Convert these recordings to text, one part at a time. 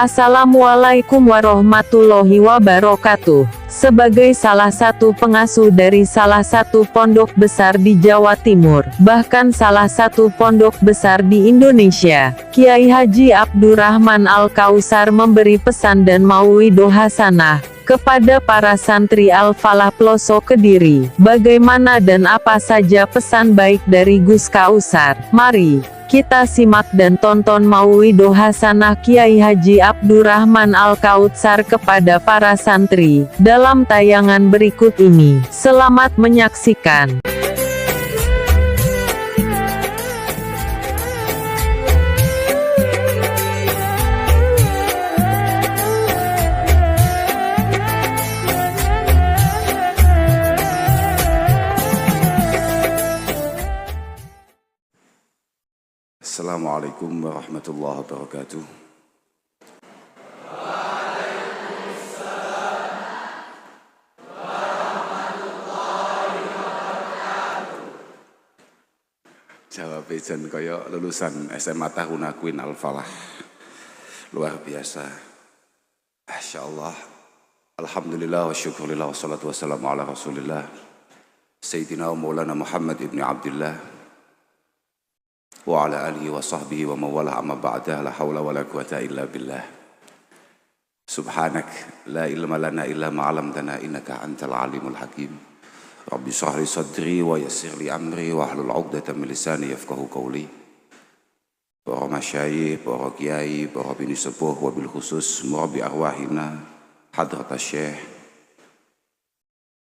Assalamualaikum warahmatullahi wabarakatuh. Sebagai salah satu pengasuh dari salah satu pondok besar di Jawa Timur, bahkan salah satu pondok besar di Indonesia, Kiai Haji Abdurrahman Al-Kausar memberi pesan dan mauidhah hasanah kepada para santri Al-Falah Pelosok Kediri. Bagaimana dan apa saja pesan baik dari Gus Kausar? Mari kita simak dan tonton mauidhah hasanah Kiai Haji Abdurrahman Al-Kausar kepada para santri dalam tayangan berikut ini. Selamat menyaksikan. Assalamualaikum warahmatullahi wabarakatuh. Jawab jan kaya lulusan SMA Tahunakuin Al-Falah. Luar biasa. Masya Allah. Alhamdulillah wa syukurillah wa salatu wassalamu ala rasulillah Sayyidina wa maulana Muhammad ibn Abdullah wa ala alihi wa sahbihi wa mawalah amma ba'dah. La hawla wa la quwata illa billah. Subhanak la ilma lana illa ma'alamtana innaka antal alimul hakim. Rabbi shrah li sadri wa yassir li amri wa hlul 'uqdatam min lisani yafqahu qawli. Para masyayikh, para kiai, para bini sepuh, wabil khusus murabbi arwahina hadrat syekh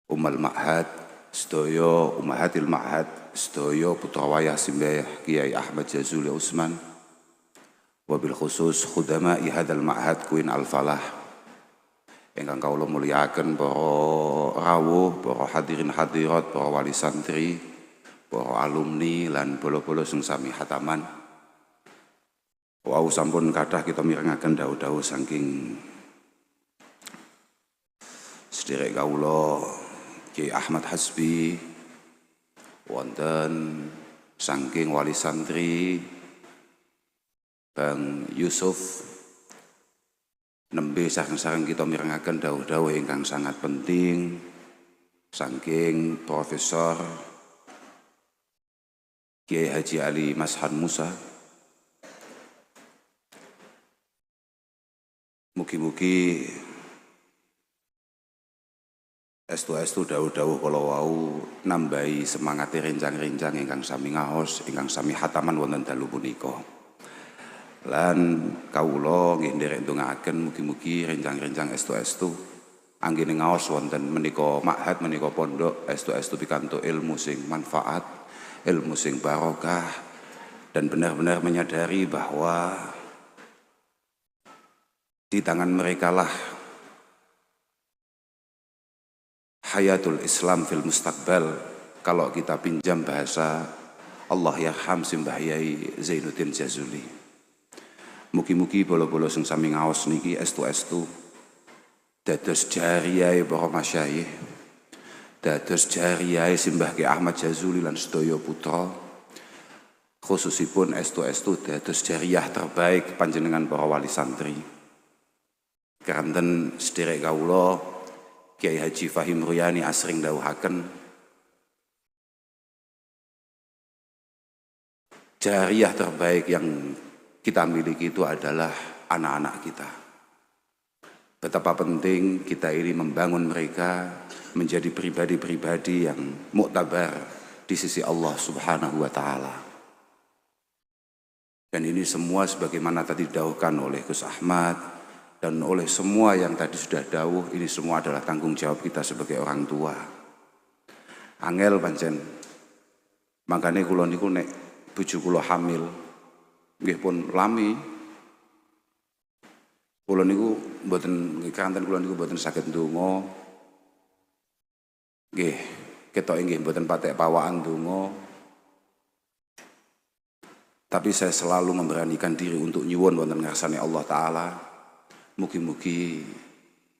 Ummul Ma'had, sedaya ummahatil ma'had, sedaya putra wayah simbah Kiai Ahmad Jazuli Utsman, wabil khusus khudama'i hadal ma'had Queen Al-Falah ingkang kawula mulyakaken para rawuh, para hadirin hadirat, para wali santri, para alumni lan bola-bola sing sami hataman. Wau sampun kathah kita mirengaken dawuh-dawuh saking sedherek kawula Kiai Ahmad Hasbi, wonten saking wali santri Bang Yusuf, nembe sareng-sareng kita mirengaken dawuh-dawuh ingkang sangat penting saking Profesor Kiai Haji Ali Mashan Musa. Mugi-mugi estu dawuh-dawuh kala wau nambahi semangate rencang-rencang ingkang sami ngaos, ingkang sami hataman wonten dalu punika. Lan kawula nggih nderek ndongaaken mugi-mugi rencang-rencang estu anggene ngaos wonten menika ma'had, menika pondok, estu pikantuk ilmu sing manfaat, ilmu sing barokah, dan benar-benar menyadari bahwa di tangan mereka lah hayatul Islam fil mustaqbal. Kalau kita pinjam bahasa Allah yarham Simbah Yai Zainuddin Jazuli. Mugi-mugi bola-bola sing sami ngaos niki estu dados jariyah para masyayikh, dados jariyah Simbah Ki Ahmad Jazuli lan sedaya putra, khususipun estu dados jariyah terbaik panjenengan para wali santri. Keranten sedherek kawula Kiai Haji Fahim Ruyani asring dawuhaken jariyah terbaik yang kita miliki itu adalah anak-anak kita. Betapa penting kita ini membangun mereka menjadi pribadi-pribadi yang muktabar di sisi Allah Subhanahu wa Ta'ala. Dan ini semua sebagaimana tadi didawuhkan oleh Gus Ahmad dan oleh semua yang tadi sudah dawuh, ini semua adalah tanggung jawab kita sebagai orang tua. Angel pancen. Makanya kula niku nek bojo kula hamil, nggih pun lami, kula niku mboten kanten, kula niku mboten saged ndonga. Nggih, ketok nggih mboten patek pawakan ndonga. Tapi saya selalu memberanikan diri untuk nyuwun wonten ngarsane Allah Ta'ala. Mugi-mugi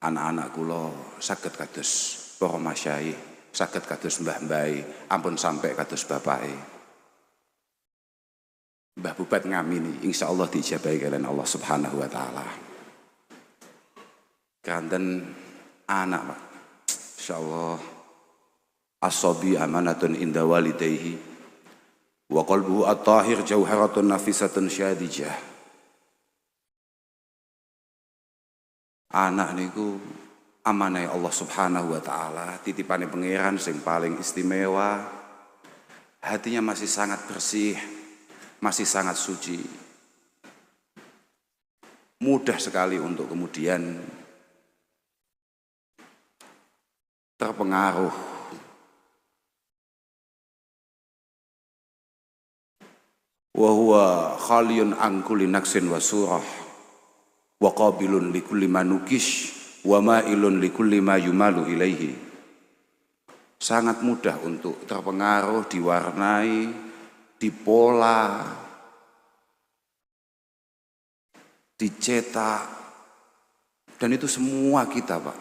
anak-anak kula saged kados para masyayikh, saged kados mbah-mbah, ampun sampai kados bapake. Mbah Bupat ngamini, insya Allah diijabahi kalian Allah Subhanahu wa Ta'ala. Kanten anak Pak. Insyaallah as-sabi amanatun inda walidayhi wa qalbuhu at-tahir jauharatun nafisatun syadijah. Anak niku amanah Allah Subhanahu wa taala, titipane pangeran sing paling istimewa. Hatinya masih sangat bersih, masih sangat suci. Mudah sekali untuk kemudian terpengaruh wa huwa khaliyun an kulli naqsin wa surah wa qabilun li kulli manukish wa ma'ilun li kulli ma yumalu ilaihi. Sangat mudah untuk terpengaruh, diwarnai, dipola, dicetak, dan itu semua kita Pak.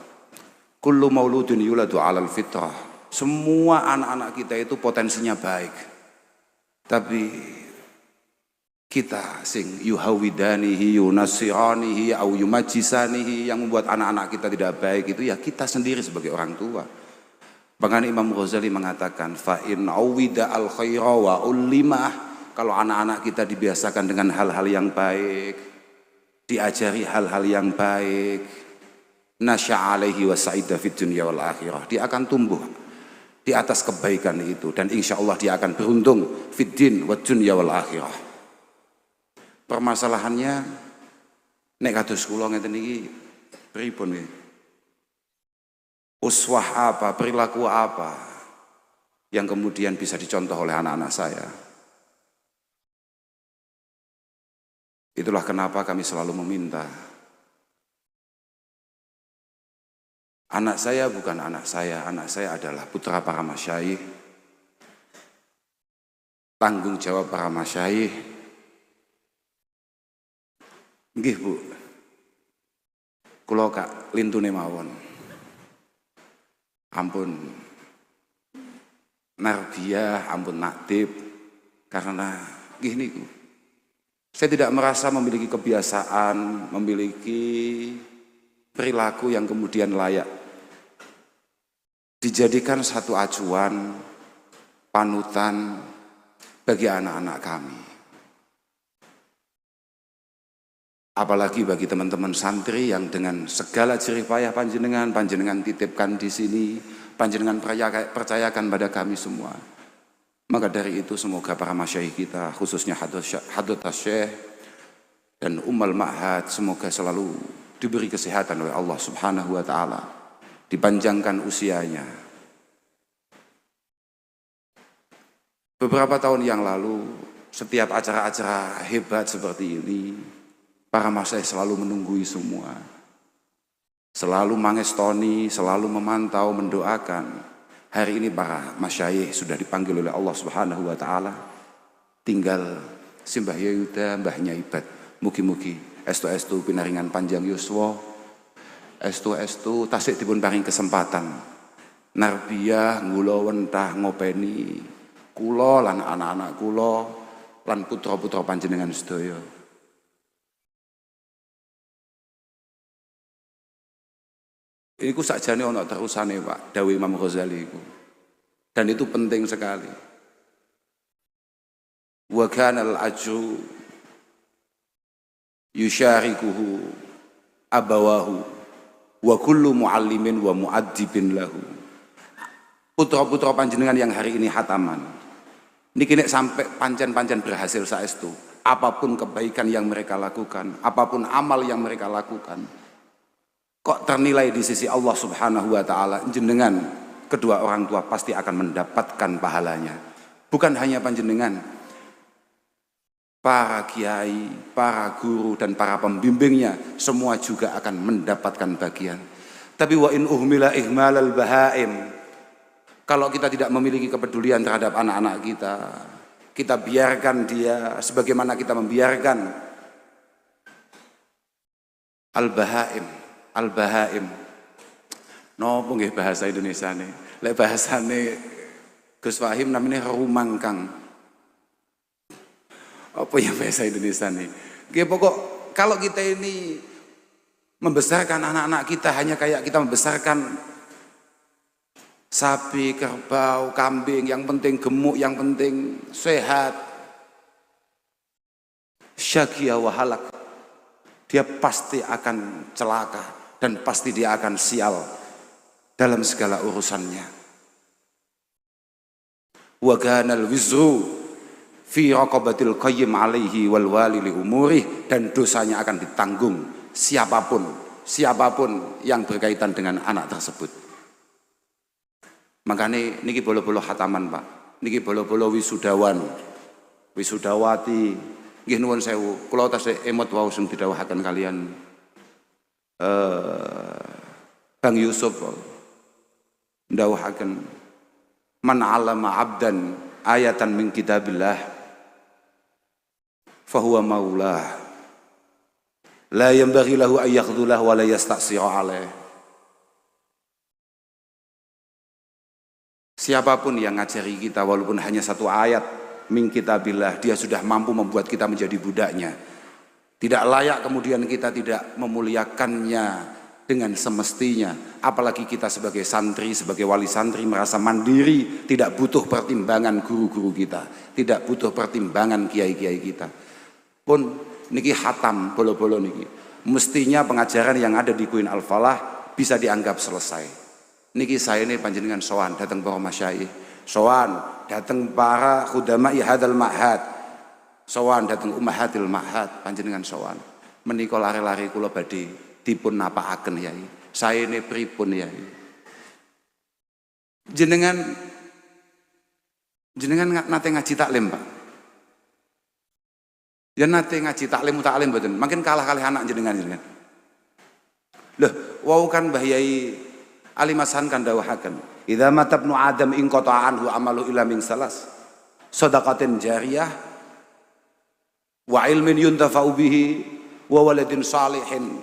Kullu mauludun yuladu alal fitrah. Semua anak-anak kita itu potensinya baik. Tapi kita sing yuhawidanihi, yunasiranihi, au yumajisanihi, yang membuat anak-anak kita tidak baik itu ya kita sendiri sebagai orang tua. Bahkan Imam Ghazali mengatakan fa in awida al khaira wa ulimah, kalau anak-anak kita dibiasakan dengan hal-hal yang baik, diajari hal-hal yang baik, nasya alaihi wa sa'ida fid dunya wal akhirah, dia akan tumbuh di atas kebaikan itu dan insya Allah dia akan beruntung fid din wa dunya wal akhirah. Permasalahannya nek kados kula ngeten iki pripun nggih? Uswah apa, perilaku apa yang kemudian bisa dicontoh oleh anak-anak saya? Itulah kenapa kami selalu meminta. Anak saya bukan anak saya adalah putra para masyayikh, tanggung jawab para masyayikh. Nggih Bu, kula kak lintune mawon. Ampun narbiyah, ampun naktib, karena nggih niku. Saya tidak merasa memiliki kebiasaan, memiliki perilaku yang kemudian layak dijadikan satu acuan, panutan bagi anak-anak kami. Apalagi bagi teman-teman santri yang dengan segala jerih payah panjenengan titipkan di sini, panjenengan percayakan pada kami semua. Maka dari itu semoga para masyayikh kita, khususnya Hadratus Syekh dan Ummul Ma'had, semoga selalu diberi kesehatan oleh Allah Subhanahu wa taala, dipanjangkan usianya. Beberapa tahun yang lalu, setiap acara-acara hebat seperti ini, para masyayikh selalu menunggui semua. Selalu mangestoni, selalu memantau, mendoakan. Hari ini para masyayikh sudah dipanggil oleh Allah Subhanahu wa taala. Tinggal simbah Yuda, mbahnya Ibad. Mugi-mugi estu pinaringan panjang yuswa, estu tasik dipun paring kesempatan narbiyah ngula wentah ngopeni kula lan anak-anak kula lan putra-putra panjenengan sedaya. Iku sakjane ana terusane Pak, dawuh Imam Ghazali iku. Dan itu penting sekali. Wa kana al-ajru yusyarikuhu abawahu wa kullu muallimin wa muaddibin lahu. Putra-putra panjenengan yang hari ini hataman niki nek sampai pancen-pancen berhasil saestu, apapun kebaikan yang mereka lakukan, apapun amal yang mereka lakukan, kok ternilai di sisi Allah Subhanahu wa taala, jenengan kedua orang tua pasti akan mendapatkan pahalanya. Bukan hanya panjenengan, para kiai, para guru dan para pembimbingnya semua juga akan mendapatkan bagian. Tapi wa in uhmila ihmalal bahaim, kalau kita tidak memiliki kepedulian terhadap anak-anak kita biarkan dia sebagaimana kita membiarkan al-bahaim. Nopo nggih bahasa Indonesiane? Lek bahasane Gus Fahim namanya rumangkang. Apa ya bahasa Indonesia nih? Nggih pokok kalau kita ini Membesarkan anak-anak kita hanya kayak kita membesarkan sapi, kerbau, kambing, yang penting gemuk, yang penting sehat. Syaqiyah wa halak. Dia pasti akan celaka dan pasti dia akan sial dalam segala urusannya. Wa kanal wizru fi raqabatil qayyim alaihi wal wali li umurih, dan dosanya akan ditanggung siapapun yang berkaitan dengan anak tersebut. Makanya niki bolo-bolo khataman Pak, niki bolo-bolo wisudawan, wisudawati, nggih nuwun sewu, kula tasih emot wau sing didhawuhaken kalian Bang Yusuf ndhawuhaken man 'allama 'abdan ayatan min kitabillah fahuwa maulah la yanbaghi lahu an yakhdhulah wa la yasta'sira 'alaih. Siapapun yang ngajari kita walaupun hanya satu ayat min kitabillah, dia sudah mampu membuat kita menjadi budaknya. Tidak layak kemudian kita tidak memuliakannya dengan semestinya. Apalagi kita sebagai santri, sebagai wali santri merasa mandiri, tidak butuh pertimbangan guru-guru kita, tidak butuh pertimbangan kiai-kiai kita. Pun niki khatam bolo-bolo niki, mestinya pengajaran yang ada di Queen Al-Falah bisa dianggap selesai. Niki saya ini panjenengan sowan datang para masyayikh, sowan datang para khudama'i hadal ma'had, sowan datang ummahatil ma'had, panjenengan sowan menika lari-lari kula badhe dipun napakaken yai. Saya ini pripun yai? Jenengan nate ngaji taklim Pak? Ya nate ngaji taklim mboten. Makin kalah kalih anak jenengan. Loh, wau kan Mbah Yai Ali Masan kan dawuhaken, idza mata ibnu adam in qata'a anhu amalu illa min salas, shadaqatin jariyah wa ilmin yuntafa'u bihi wa waladin salihin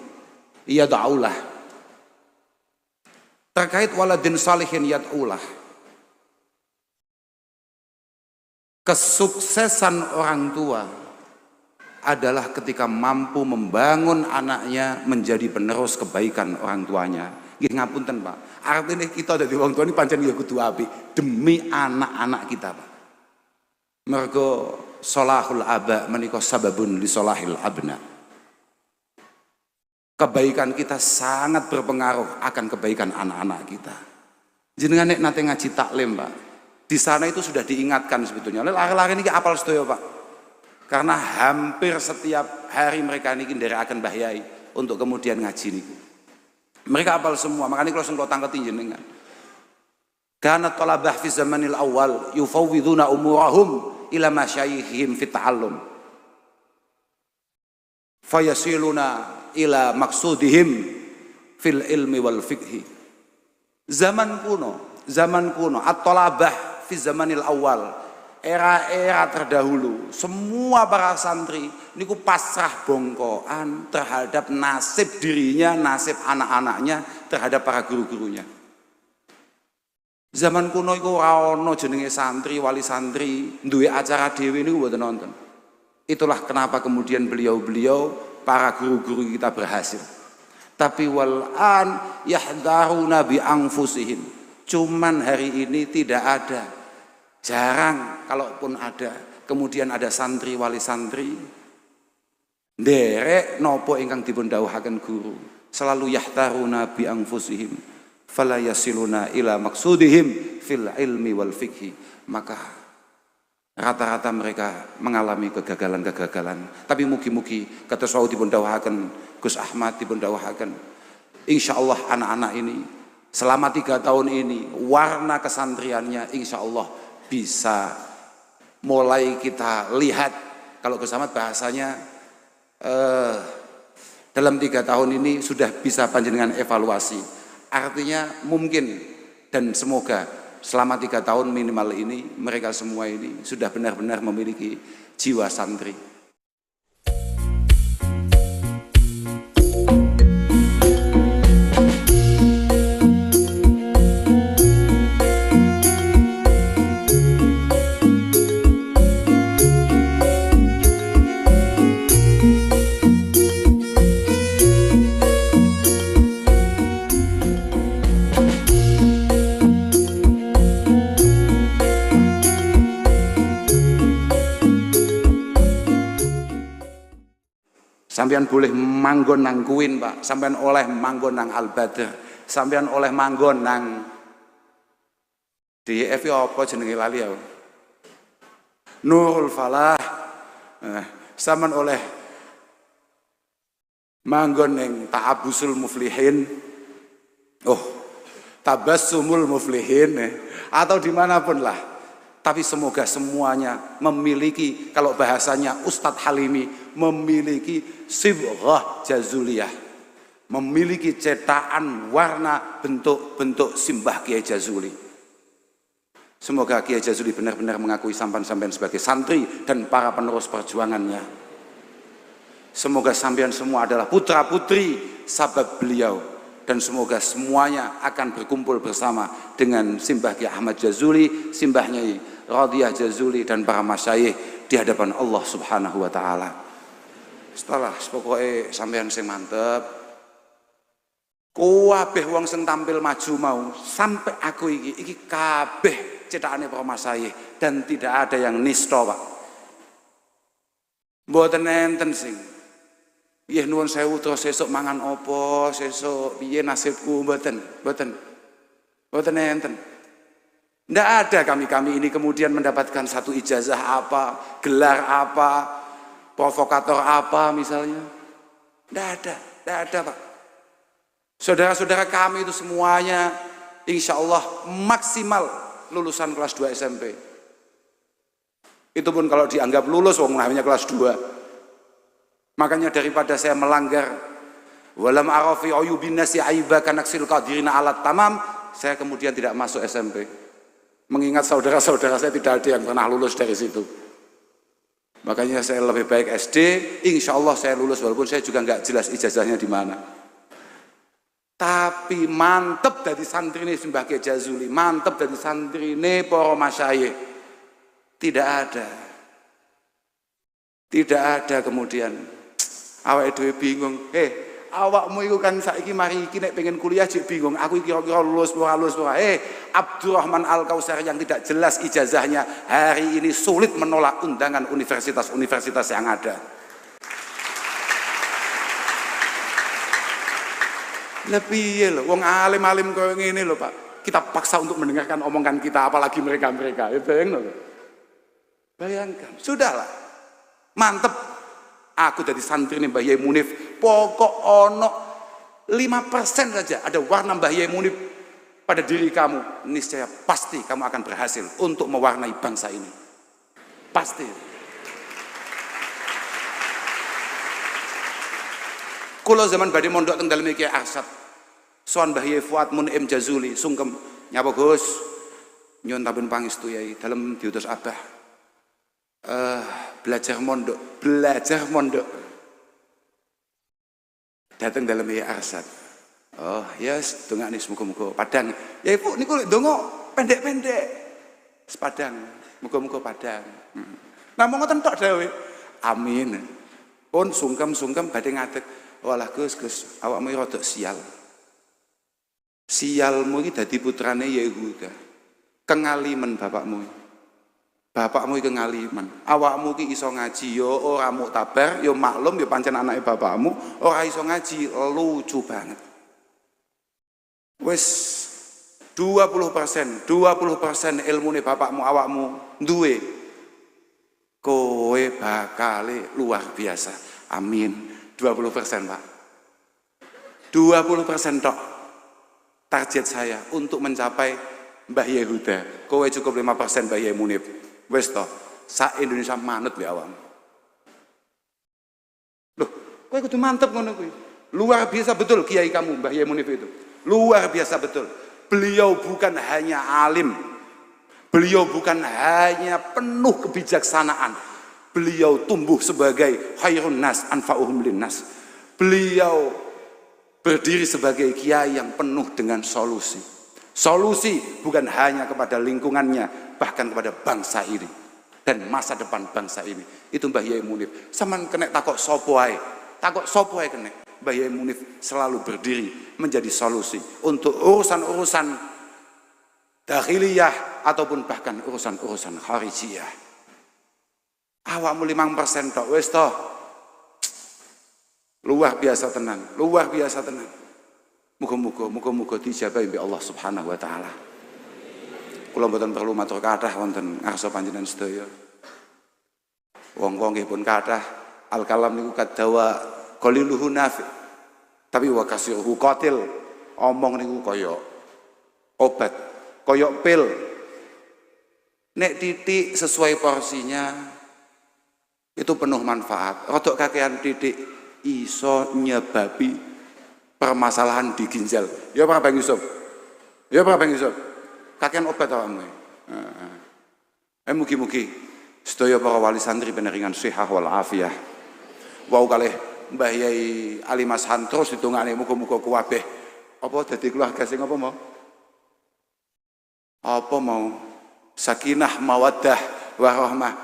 yad'ulah. Terkait waladin salihin yad'ulah, kesuksesan orang tua adalah ketika mampu membangun anaknya menjadi penerus kebaikan orang tuanya. Nggih ngapunten Pak, artinya kita dadi wong tua ini pancen ya kudu apik demi anak-anak kita Pak. Mergo sholahul aba menika sababun li sholahil abna. Kebaikan kita sangat berpengaruh akan kebaikan anak-anak kita. Jenengan nek nate ngaji taklim Pak, di sana itu sudah diingatkan sebetulnya. Lari-lari niki apal sedaya Pak. Karena hampir setiap hari mereka niki nderekaken Mbah Yai untuk kemudian ngaji niku. Mereka apal semua, makanya kalau sengkau tangketi jenengan. Karena talabah fi zamanil awal yufawwiduna umurahum ila masyayikhihim fit ta'allum. Fayasiluna ila maksudihim fil ilmi wal fiqhi. Zaman kuno at-talabah fi zamanil awal, era-era terdahulu, semua para santri niku pasrah bongkoan terhadap nasib dirinya, nasib anak-anaknya, terhadap para guru-gurunya. Zaman kuno iku ora ana jenenge santri, wali santri duwe acara dhewe niku mboten nonton. Itulah kenapa kemudian beliau-beliau para guru-guru kita berhasil. Tapi wal'an yahdharuna bi anfusihim. Cuman hari ini tidak ada, jarang kalaupun ada, kemudian ada santri wali santri nderek nopo ingkang dipun dawuhaken guru, selalu yahtaruna bi anfusihim fala yasiluna ila maksudihim fil ilmi wal fiqhi. Maka rata-rata mereka mengalami kegagalan-kegagalan. Tapi mugi-mugi kata sawu dipun dawuhaken Gus Ahmad, dipun dawuhaken insyaallah anak-anak ini selama 3 tahun ini warna kesantriannya insyaallah bisa mulai kita lihat. Kalau Gus Ahmad bahasanya dalam 3 tahun ini sudah bisa panjenengan evaluasi. Artinya mungkin dan semoga selama 3 tahun minimal ini mereka semua ini sudah benar-benar memiliki jiwa santri. Sampean boleh manggon nang Queen, Pak. Sampean oleh manggon nang Al Badr. Sampean oleh manggon nang DF apa jenenge lali ya. Nurul Falah. Sampean oleh manggon ning Ta'abusul Muflihin. Oh, Tabassumul Muflihin atau dimanapun lah. Tapi semoga semuanya memiliki, kalau bahasanya Ustadz Halimi, memiliki sibghah jazuliyah, memiliki cetakan warna bentuk-bentuk simbah Kiai Jazuli. Semoga Kiai Jazuli benar-benar mengakui sampean-sampean sebagai santri dan para penerus perjuangannya. Semoga sampean semua adalah putra-putri sabab beliau. Dan semoga semuanya akan berkumpul bersama dengan simbah Kiai Ahmad Jazuli, simbah Nyai Radhiyah Jazuli dan para masyayikh di hadapan Allah Subhanahu wa taala. Setelah pokoknya sampean sing mantep. Kabeh wong sing tampil maju mau sampai aku iki kabeh cetakane para masyayikh dan tidak ada yang nista, Pak. Mboten enten sing nggih nuwun sewu terus sesuk mangan apa, sesuk piye nasibku, mboten enten. Ndak ada kami ini kemudian mendapatkan satu ijazah apa, gelar apa, provokator apa misalnya. Ndak ada Pak. Saudara-saudara kami itu semuanya insya Allah maksimal lulusan kelas 2 SMP. Itu pun kalau dianggap lulus wong namanya kelas 2. Makanya daripada saya melanggar walam arafi uyubin nasi aiba kanaksil qadirina alat tamam, saya kemudian tidak masuk SMP. Mengingat saudara-saudara saya tidak ada yang pernah lulus dari situ. Makanya saya lebih baik SD, insya Allah saya lulus walaupun saya juga nggak jelas ijazahnya di mana. Tapi mantep dari santri ini Simbah Kiai Jazuli, mantep dari santri ini para masyayikh. Tidak ada kemudian awake dhewe bingung, awakmu iku kan saiki mari iki nek pengen kuliah jek bingung, aku kira-kira lulus ora. Abdurrahman Al-Kausar yang tidak jelas ijazahnya hari ini sulit menolak undangan universitas-universitas yang ada. Lebih lho, wong alim-alim koyo ngene lho, Pak. Kita paksa untuk mendengarkan omongan kita, apalagi mereka-mereka. Bayangkan, sudahlah. Mantep. Aku dari santri ini Mbah Yai Munif, pokok ono 5% saja ada warna Mbah Yai Munif pada diri kamu, niscaya pasti kamu akan berhasil untuk mewarnai bangsa ini. Pasti. Kulo zaman badhe mondok teng dalem Kiai Arsyad, sowan Mbah Yai Fuad Mun'im Jazuli, sungkem nyapa Gus, nyuwun tampun pangestu Yai dalem diutus Abah. Belajar mondok datang dalam Kiai Arsyad. Oh yes, dongakne muga-muga padang ya Ibu niku lek donga pendek-pendek sepadang muga-muga padang. Namung ngoten tok dhewe, amin. Pun sungkem badhe ngadeg, walah Gus awakmu rada sialmu iki dadi putrane Yehuda, kengalimen bapakmu iki ngaliman, awakmu iki iso ngaji yo ora muktabar, yo maklum yo pancen anake bapakmu, ora iso ngaji, lucu banget. Wis 20% ilmune bapakmu awakmu duwe. Kowe bakale luar biasa. Amin. 20%, Pak. 20% tok. Target saya untuk mencapai Mbah Yehuda. Kowe cukup 5% Mbah Yai Munif. Wes toh, sak Indonesia manut ya awam. Loh, kowe kudu mantep ngono kuwi. Luar biasa betul kiai kamu Mbah Yai Munif itu. Luar biasa betul. Beliau bukan hanya alim. Beliau bukan hanya penuh kebijaksanaan. Beliau tumbuh sebagai khairun nas anfa'uhum linnas. Beliau berdiri sebagai kiai yang penuh dengan solusi. Solusi bukan hanya kepada lingkungannya, bahkan kepada bangsa ini dan masa depan bangsa ini. Itu Mbah Yai Munif. Saman kena takok sapa ae. Takok sapa ae kena. Mbah Yai Munif selalu berdiri menjadi solusi untuk urusan-urusan dakhiliyah ataupun bahkan urusan-urusan kharijiyah. Awakmu 5% tok wis toh. Luar biasa tenan, luar biasa tenan. Muga-muga dijabahi mbek Allah Subhanahu wa taala. Kula mboten perlu matur kathah wonten ngarsa panjenengan sedaya. Wong-wong nggih pun kathah, al-kalam niku kadawa qaliluhu nafi. Tapi wa kasiruhu qatil. Omong niku kaya obat, kaya pil. Nek titik sesuai porsinya itu penuh manfaat. Rodok kakean titik iso nyebabi permasalahan di ginjal. Ya Pak Bang Yusuf. Ya Pak Bang Yusuf. Kakean obat awakmu. Mugi-mugi sedaya para wali santri peneringan sihah wal afiyah. Wau kalih Mbah Yai Ali Mashan terus ditungane muga-muga kuwabeh apa dadi keluarga sing apa mau? Apa mau? Sakinah mawaddah warahmah.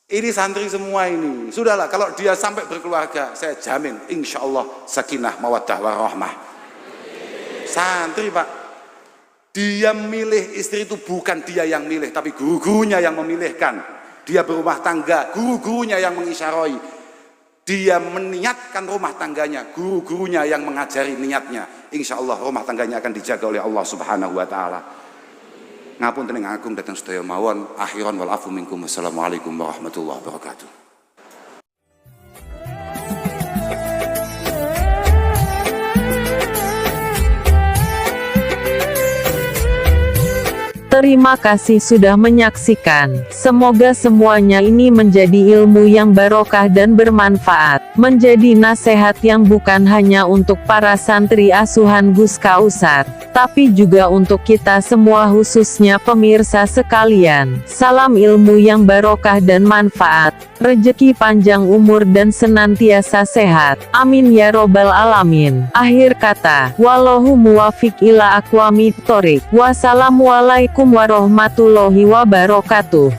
Ini santri semua ini. Sudahlah, kalau dia sampai berkeluarga, saya jamin insya Allah sakinah mawaddah warahmah. Santri Pak, dia milih istri itu bukan dia yang milih, tapi guru-gurunya yang memilihkan. Dia berumah tangga, guru-gurunya yang mengisyarai. Dia meniatkan rumah tangganya, guru-gurunya yang mengajari niatnya. Insya Allah rumah tangganya akan dijaga oleh Allah Subhanahu wa taala. Ngapun tening agung datang sedaya mawon. Akhiran wal afu minkum. Wassalamualaikum warahmatullahi wabarakatuh. Terima kasih sudah menyaksikan. Semoga semuanya ini menjadi ilmu yang barokah dan bermanfaat. Menjadi nasihat yang bukan hanya untuk para santri asuhan Gus Kausar, tapi juga untuk kita semua khususnya pemirsa sekalian. Salam ilmu yang barokah dan manfaat. Rezeki panjang umur dan senantiasa sehat. Amin ya robbal alamin. Akhir kata, wallahu muwafiq ila aqwamit thoriq. Wassalamualaikum warahmatullahi wabarakatuh.